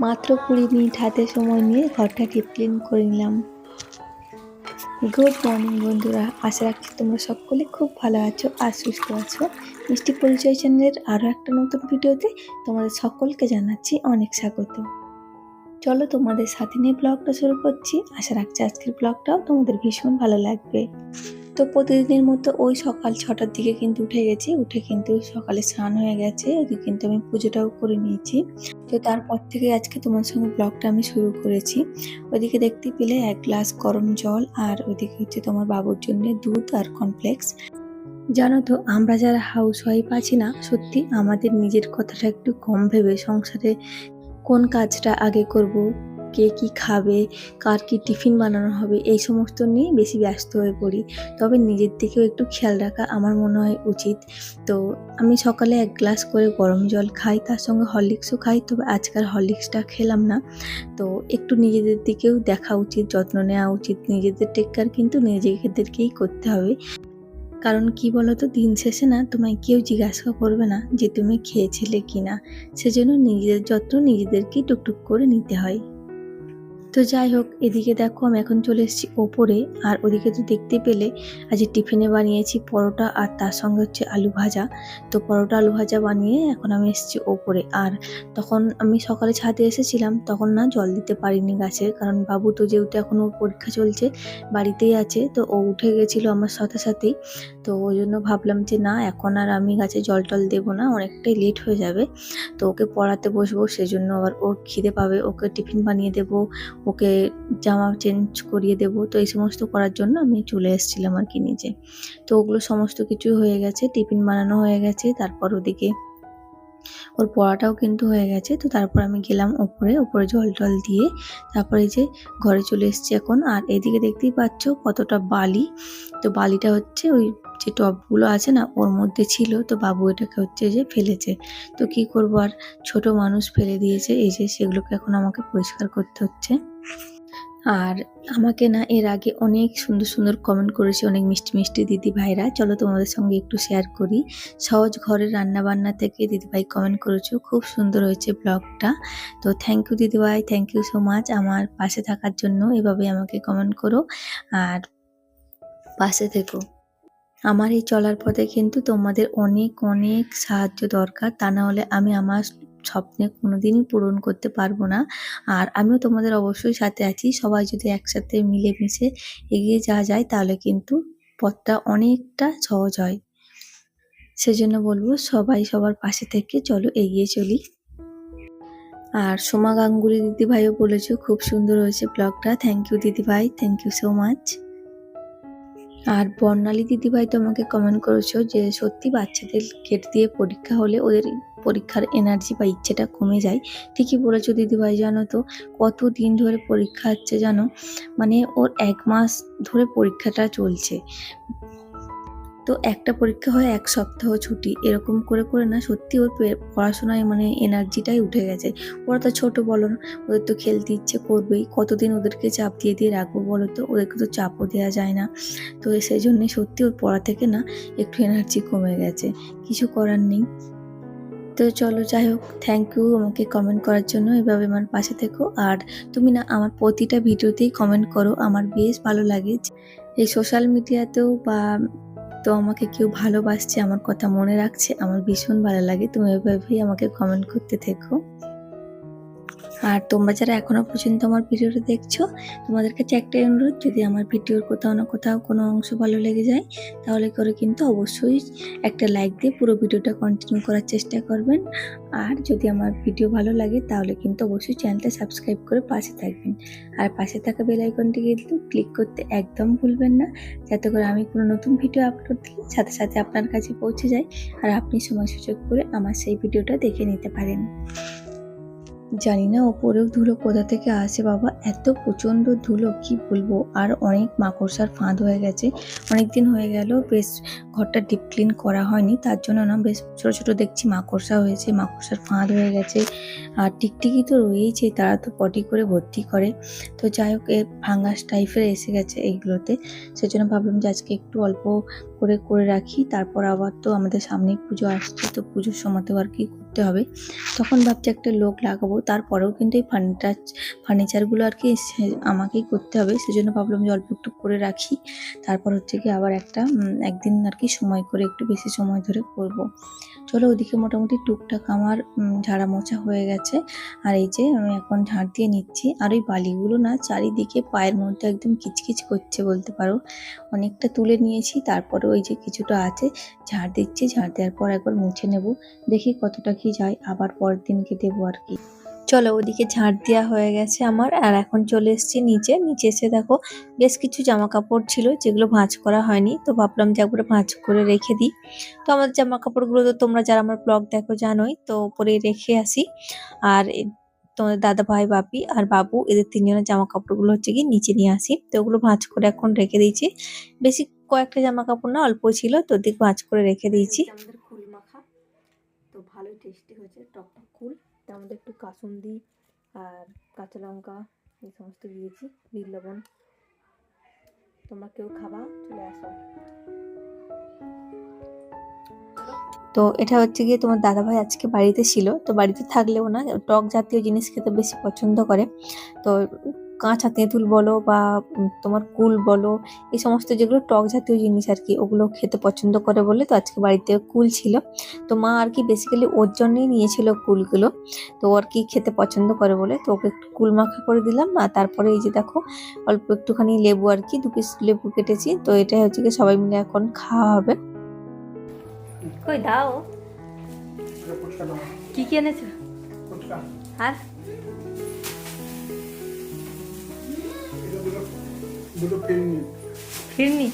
মাত্র 20 মিনিট হাতে সময় নিয়ে ঘরটা ডিপ ক্লিন করে নিলাম। গুড মর্নিং বন্ধুরা, আশা রাখছি তোমরা সকলে খুব ভালো আছো আর সুস্থ আছো। মিষ্টি পরিচয় চ্যানেলের আরও একটা নতুন ভিডিওতে তোমাদের সকলকে জানাচ্ছি অনেক স্বাগত। চলো তোমাদের সাথে নিয়ে ব্লগটা শুরু করছি। আশা রাখছি আজকের ব্লগটাও তোমাদের ভীষণ ভালো লাগবে। তো প্রতিদিনের মতো ওই সকাল 6টার দিকে কিন্তু উঠে গেছি। উঠে কিন্তু সকালে স্নান হয়ে গেছে, ওদিকে কিন্তু আমি পুজোটাও করে নিয়েছি। তো তারপর থেকে আজকে তোমার সঙ্গে ব্লগটা আমি শুরু করেছি। ওইদিকে দেখতে পেলে 1 গ্লাস গরম জল, আর ওইদিকে হচ্ছে তোমার বাবুর জন্য দুধ আর কর্নফ্লেক্স। জানো তো, আমরা যারা হাউস ওয়াইফ আছি না, সত্যি আমাদের নিজের কথাটা একটু কম ভেবে সংসারে কোন কাজটা আগে করব, কে কি খাবে, কার কি টিফিন বানানো হবে, এই সমস্ত নিয়ে বেশি ব্যস্ত হয়ে পড়ি। তবে নিজের দিকেও একটু খেয়াল রাখা আমার মনে হয় উচিত। তো আমি সকালে 1 গ্লাস করে গরম জল খাই, তার সঙ্গে হরলিক্সও খাই। তবে আজকাল হরলিক্সটা খেলাম না। তো একটু নিজেদের দিকেও দেখা উচিত, যত্ন নেওয়া উচিত। নিজেদের টেক কেয়ার কিন্তু নিজেদেরকেই করতে হবে। কারণ কি বলতো, দিন শেষে না তোমায় কেউ জিজ্ঞাসা করবে না যে তুমি খেয়েছিলে কিনা। সেজন্য নিজেদের যত্ন নিজেদেরকেই টুকটুক করে নিতে হয়। তো যাই হোক, এদিকে দেখো আমি এখন চলে এসেছি ওপরে। আর ওদিকে তো দেখতে পেলে আজ টিফিনে বানিয়েছি পরোটা, আর তার সঙ্গে হচ্ছে আলু ভাজা। তো পরোটা আলু ভাজা বানিয়ে এখন আমি এসেছি ওপরে। আর তখন আমি সকালে ছাদে এসেছিলাম, তখন না জল দিতে পারিনি গাছে, কারণ বাবু তো যেহেতু এখনও পরীক্ষা চলছে, বাড়িতেই আছে। তো ও উঠে গেছিলো আমার সাথে সাথেই। তো ওই জন্য ভাবলাম যে না, এখন আর আমি গাছে জল টল দেবো না, অনেকটাই লেট হয়ে যাবে। তো ওকে পড়াতে বসবো, সেজন্য আবার ওর খিদে পাবে, ওকে টিফিন বানিয়ে দেবো, ওকে জামা চেঞ্জ করিয়ে দেবো। তো এই সমস্ত করার জন্য আমি চলে এসেছিলাম আর কি নিচে। তো ওগুলো সমস্ত কিছু হয়ে গেছে, টিফিন বানানো হয়ে গেছে, তারপর ওদিকে ওর পড়াটাও কিন্তু হয়ে গেছে। তো তারপর আমি গেলাম উপরে জল টল দিয়ে, তারপরে যে ঘরে চলে এসেছি এখন। আর এদিকে দেখতেই পাচ্ছ কতটা বালি। তো বালিটা হচ্ছে ওই যে টবগুলো আছে না, ওর মধ্যে ছিল। তো বাবু এটাকে হচ্ছে যে ফেলেছে। তো কি করবো আর, ছোট মানুষ ফেলে দিয়েছে, এই যে সেগুলোকে এখন আমাকে পরিষ্কার করতে হচ্ছে। আর আমাকে না এর আগে অনেক সুন্দর সুন্দর কমেন্ট করেছে অনেক মিষ্টি মিষ্টি দিদি ভাইরা। চলো তোমাদের সঙ্গে একটু শেয়ার করি। সহজ ঘরের রান্না বান্না থেকে দিদিভাই কমেন্ট করেছো, খুব সুন্দর হয়েছে ব্লগটা। তো থ্যাংক ইউ দিদিভাই, থ্যাংক ইউ সো মাচ আমার পাশে থাকার জন্য। এভাবে আমাকে কমেন্ট করো আর পাশে থেকো। আমার এই চলার পথে কিন্তু তোমাদের অনেক অনেক সাহায্য দরকার, তা না হলে আমি আমার স্বপ্নে কোনোদিনই পূরণ করতে পারবো না। আর আমিও তোমাদের অবশ্যই সাথে আছি। সবাই যদি একসাথে মিলেমিশে এগিয়ে যাওয়া যায়, তাহলে কিন্তু পথটা অনেকটা সহজ হয়। সেজন্য বলবো সবাই সবার পাশে থেকে চলো এগিয়ে চলি। আর সোমা গাঙ্গুলি দিদিভাইও বলেছো খুব সুন্দর হয়েছে ব্লগটা। থ্যাংক ইউ দিদিভাই, থ্যাংক ইউ সো মাচ। আর বর্ণালী দিদিভাই তোমাকে কমেন্ট করেছো যে সত্যি বাচ্চাদের গেট দিয়ে পরীক্ষা হলে ওদের পরীক্ষার এনার্জি বা ইচ্ছেটা কমে যায়। ঠিকই বলেছো দিদিভাই। জানো তো কত দিন ধরে পরীক্ষা হচ্ছে জানো, মানে ওর 1 মাস ধরে পরীক্ষাটা চলছে। তো একটা পরীক্ষা হয় 1 সপ্তাহ ছুটি, এরকম করে করে না সত্যি ওর পড়াশোনায় মানে এনার্জিটাই উঠে গেছে। ওরা তো ছোট বলো না, ওদের তো খেলতে ইচ্ছে করবেই। কতদিন ওদেরকে চাপ দিয়ে দিয়ে রাখবো বলো তো, ওদেরকে তো চাপও দেওয়া যায় না। তো সেই জন্যে সত্যি ওর পড়া থেকে না একটু এনার্জি কমে গেছে, কিছু করার নেই। তো চলো যাই হোক, থ্যাংক ইউ আমাকে কমেন্ট করার জন্য, এভাবে আমার পাশে থেকো। আর তুমি না আমার প্রতিটা ভিডিওতেই কমেন্ট করো, আমার বেশ ভালো লাগে। এই সোশ্যাল মিডিয়াতেও বা তো আমাকে কেউ ভালোবাসছে, আমার কথা মনে রাখছে, আমার ভীষণ ভালো লাগে। তুমি এভাবেই আমাকে কমেন্ট করতে থেকো। আর তোমরা যারা এখনো পর্যন্ত আমার ভিডিওটা দেখছো, তোমাদের কাছে একটাই অনুরোধ, যদি আমার ভিডিওর কোথাও না কোথাও কোনো অংশ ভালো লেগে যায়, তাহলে করে কিন্তু অবশ্যই একটা লাইক দিয়ে পুরো ভিডিওটা কন্টিনিউ করার চেষ্টা করবেন। আর যদি আমার ভিডিও ভালো লাগে, তাহলে কিন্তু অবশ্যই চ্যানেলটা সাবস্ক্রাইব করে পাশে থাকবেন। আর পাশে থাকা বেল আইকনটি কিন্তু ক্লিক করতে একদম ভুলবেন না, যাতে করে আমি কোনো নতুন ভিডিও আপলোড দিলে সাথে সাথে আপনার কাছে পৌঁছে যায়, আর আপনি সময় সুযোগ করে আমার সেই ভিডিওটা দেখে নিতে পারেন। জানি না ওপরেও ধুলো কোথা থেকে আসে বাবা, এত প্রচণ্ড ধুলো কি বলবো। আর অনেক মাকড়সার ফাঁদ হয়ে গেছে, অনেক দিন হয়ে গেল বেশ ঘরটা ডিপ ক্লিন করা হয়নি, তার জন্য না বেশ ছোট ছোট দেখছি মাকড়সা হয়েছে, মাকড়সার ফাঁদ হয়ে গেছে। আর টিকটিকি তো রয়েইছে, তারা তো পটি করে ভর্তি করে। তো যাই হোক, এর ফাঙ্গাস টাইপের এসে গেছে এইগুলোতে। সেজন্য ভাবলাম যে আজকে একটু অল্প করে করে রাখি, তারপর আবার তো আমাদের সামনেই পুজো আসছে, তো পুজোর সময় তো আর কি করতে করতে হবে। তখন ভাবছি একটা লোক লাগাবো, তারপরেও কিন্তু এই ফার্নিচারগুলো আর কি আমাকেই করতে হবে। সেজন্য ভাবলাম যে অল্প একটু করে রাখি, তারপর হচ্ছে কি আবার একদিন আর কি সময় করে একটু বেশি সময় ধরে করব। চলো, ওদিকে মোটামুটি টুকটাক আমার ঝাড়া মোছা হয়ে গেছে। আর এই যে আমি এখন ঝাড় দিয়ে নিচ্ছি। আর ওই বালিগুলো না চারিদিকে পায়ের মধ্যে একদম কিচকিচ করছে বলতে পারো। অনেকটা তুলে নিয়েছি, তারপরে ওই যে কিছুটা আছে ঝাড় দিচ্ছি। ঝাড় দেওয়ার পর একবার মুছে নেব, দেখি কতটা কি যায়, আবার পরের দিনকে দেবো আর কি। চলো, ওদিকে ঝাড় দেওয়া হয়ে গেছে আমার, আর এখন চলে এসেছি নিচে। এসে দেখো বেশ কিছু জামা কাপড় ছিল যেগুলো ভাঁজ করা হয়নি, তো ভাবলাম যে একবারে ভাঁজ করে রেখে দিই। তো আমার জামা কাপড়গুলো তো তোমরা যারা আমার ব্লগ দেখো জানোই, তো উপরে রেখে আসি। আর তোমাদের দাদা ভাই, বাপি আর বাবু, এদের তিনজনের জামা কাপড়গুলো হচ্ছে কি নিচে নিয়ে আসি। তো ওগুলো ভাঁজ করে এখন রেখে দিয়েছি। বেশি কয়েকটা জামা কাপড় না, অল্প ছিল, তো দিক ভাঁজ করে রেখে দিয়েছি। আমাদের কুল মাখা তো ভালোই টেস্টি হয়েছে, টক কুল। তার মধ্যে একটু কাসুন্দি আর কাঁচা লঙ্কা এই সমস্ত দিয়েছি, বিট লবণ। তোমরা কেউ খাবা, চলে আসো। তো এটা হচ্ছে গিয়ে তোমার দাদাভাই আজকে বাড়িতে ছিল, তো বাড়িতে থাকলেও না টক জাতীয় জিনিস খেতে বেশি পছন্দ করে। তো কাঁচা তেঁতুল বলো বা তোমার কুল বলো, এই সমস্ত যেগুলো টক জাতীয় জিনিস আর কি, ওগুলো খেতে পছন্দ করে বলে তো আজকে বাড়িতে কুল ছিল। তো মা আর কি বেসিক্যালি ওর জন্যই নিয়েছিল কুলগুলো। তো আর কি খেতে পছন্দ করে বলে তো ওকে একটু কুল মাখা করে দিলাম। আর তারপরে এই যে দেখো অল্প একটুখানি লেবু আর কি 2 পিস লেবু কেটেছি। তো এটাই হচ্ছে কি সবাই মিলে এখন খাওয়া হবে। কই দাও, কি কি এনেছো? আর ফিরনি,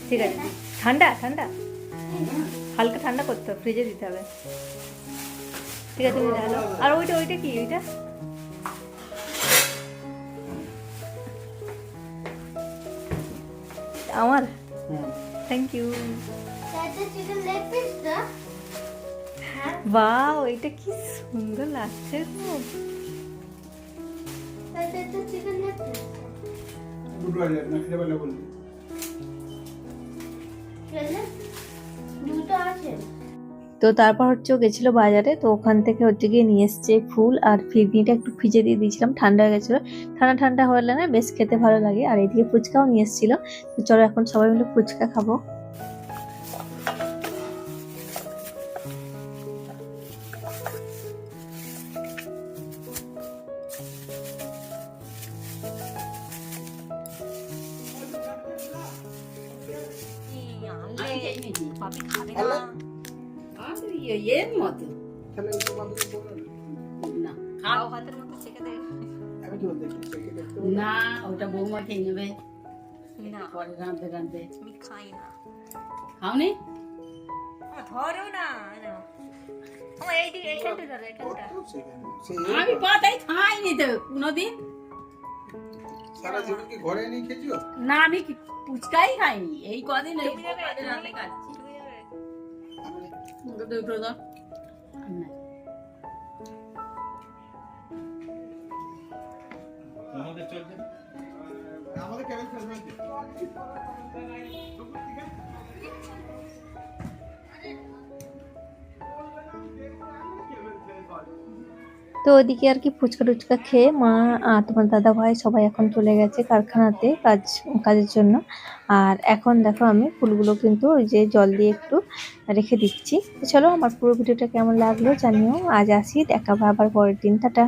ঠিক আছে। ঠান্ডা ঠান্ডা, হালকা ঠান্ডা করতে হবে, ফ্রিজে দিতে হবে। ঠিক আছে, তুমি ঢালো। আর ওইটা ওইটা কি, ওইটা আমার, থ্যাংক ইউ। বাহ, এটা কি সুন্দর লাগছে গো। তো তারপর হচ্ছে ও গেছিল বাজারে, তো ওখান থেকে হচ্ছে গিয়ে নিয়ে এসছে ফুল আর ফিরনিটা একটু ফ্রিজে দিয়ে দিয়েছিলাম, ঠান্ডা হয়ে গেছিলো। ঠান্ডা ঠান্ডা হলে না বেশ খেতে ভালো লাগে। আর এদিকে ফুচকাও নিয়ে এসেছিল। তো চলো এখন সবাই মিলে ফুচকা খাবো। বাপি খাবে না, এর মতো না খাও, হাতের মতো চেকে দে না, ওটা বৌমা খেয়ে নেবে না, পরে রাঁধতে রাঁধতে। আমি খাই না, খাওনি ধরো না, আমি পাতাই খাইনি তো কোনোদিন। সারা জীবন কি ঘরে এনে খেয়েছো? না, আমি ফুচকাই খাইনি এই কদিন, এই রান্না খাচ্ছি। আমাদের চলছে, আমাদের কেমন চলবে? তো ওদিকে আর কি ফুচকা টুচকা খেয়ে মা আর তোমার দাদা ভাই সবাই এখন চলে গেছে কারখানাতে কাজের জন্য। আর এখন দেখো আমি ফুলগুলো কিন্তু ওই যে জল দিয়ে একটু রেখে দিচ্ছি। তো চলো, আমার পুরো ভিডিওটা কেমন লাগলো জানিও। আজ আসি, দেখাবো আবার পরের দিন, টাটা।